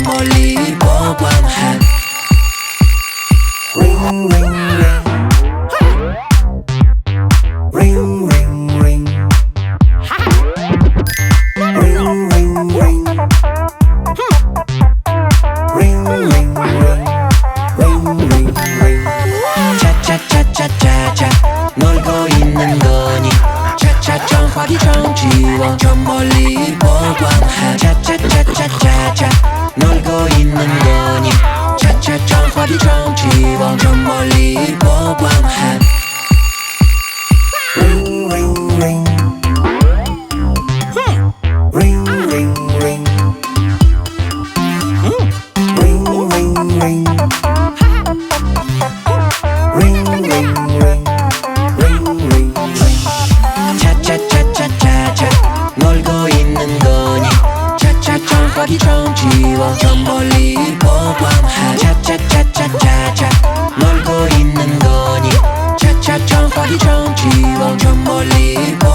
멀리 보관해. Ring ring ring Ring ring ring Ring ring ring Ring ring ring Ring ring ring 차차차차차차 놀고 있는 거니 차차 전화기 좀 지워 좀 멀리 보관해. 차차차차차차 놀고 있는 거니 차차 전화기 좀 지워 좀 멀리 보관해. Ring ring ring Ring ring ring Ring ring ring Ring ring ring Ring ring ring 차차차차차차 놀고 있는 거니 차차 전화기 좀 지워 좀 멀리 보관해. 차차차차차차 놀고 있는 거니 차차 전화기 좀 지워 좀 멀리 보관해.